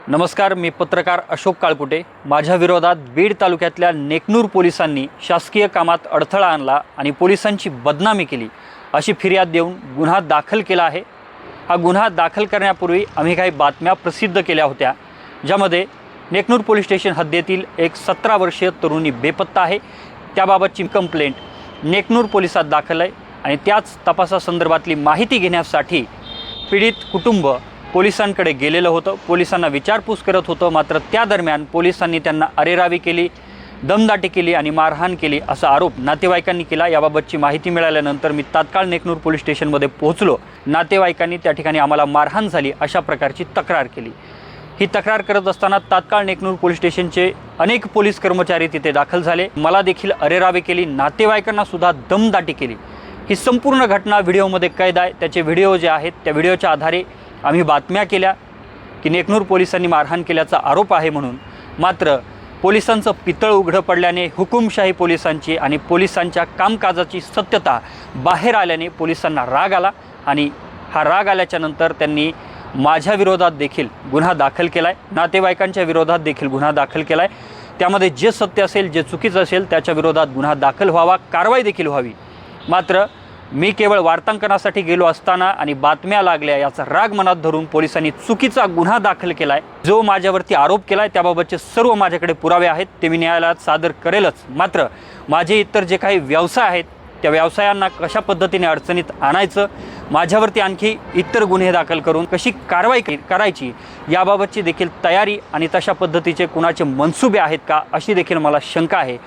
नमस्कार, मी पत्रकार अशोक काळपुटे। माझ्या विरोधात बीड तालुक्यातल्या नेकनूर पोलिसांनी शासकीय कामात अडथळा आणला आणि पोलिसांची बदनामी केली अशी फिर्याद देऊन गुन्हा दाखल केला आहे। हा गुन्हा दाखल करण्यापूर्वी आम्ही काही बातम्या प्रसिद्ध केल्या होत्या, ज्यामध्ये नेकनूर पोलीस स्टेशन हद्दीतील एक 17 वर्षीय तरुणी बेपत्ता आहे। त्याबाबतची कंप्लेंट नेकनूर पोलिसात दाखल आहे आणि त्याच तपासासंदर्भातली माहिती घेण्यासाठी पीडित कुटुंब पोलिसांकडे गेलेलं होतं। पोलिसांना विचारपूस करत होतं, मात्र त्या दरम्यान पोलिसांनी त्यांना अरेरावी केली, दमदाटी केली आणि मारहाण केली असा आरोप नातेवाईकांनी केला। याबाबतची माहिती मिळाल्यानंतर मी तात्काळ नेकनूर पोलीस स्टेशनमध्ये पोहोचलो। नातेवाईकांनी त्या ठिकाणी आम्हाला मारहाण झाली अशा प्रकारची तक्रार केली। ही तक्रार करत असताना तात्काळ नेकनूर पोलीस स्टेशनचे अनेक पोलीस कर्मचारी तिथे दाखल झाले। मला देखील अरेरावी केली, नातेवाईकांना सुद्धा दमदाटी केली। ही संपूर्ण घटना व्हिडिओमध्ये कैद आहे। त्याचे व्हिडिओ जे आहेत त्या व्हिडिओच्या आधारे आम्ही बातम्या केल्या की नेकनूर पोलिसांनी मारहाण केल्याचा आरोप आहे म्हणून। मात्र पोलिसांचं पितळ उघडं पडल्याने, हुकुमशाही पोलिसांची आणि पोलिसांच्या कामकाजाची सत्यता बाहेर आल्याने पोलिसांना राग आला आणि हा राग आल्याच्या नंतर त्यांनी माझ्या विरोधात देखील गुन्हा दाखल केला आहे, नातेवाईकांच्या विरोधात देखील गुन्हा दाखल केला आहे। त्यामध्ये जे सत्य असेल, जे चुकीचं असेल त्याच्या विरोधात गुन्हा दाखल व्हावा, कारवाई देखील व्हावी। मात्र मी केवळ वार्तांकनासाठी गेलो असताना आणि बातम्या लागल्या याचा राग मनात धरून पोलिसांनी चुकीचा गुन्हा दाखल केला आहे। जो माझ्यावरती आरोप केला आहे त्याबाबतचे सर्व माझ्याकडे पुरावे आहेत, ते मी न्यायालयात सादर करेलच। मात्र माझे इतर जे काही व्यवसाय आहेत त्या व्यवसायांना कशा पद्धतीने अडचणीत आणायचं, माझ्यावरती आणखी इतर गुन्हे दाखल करून कशी कारवाई करायची याबाबतची देखील तयारी आणि तशा पद्धतीचे कुणाचे मनसुबे आहेत का अशी देखील मला शंका आहे।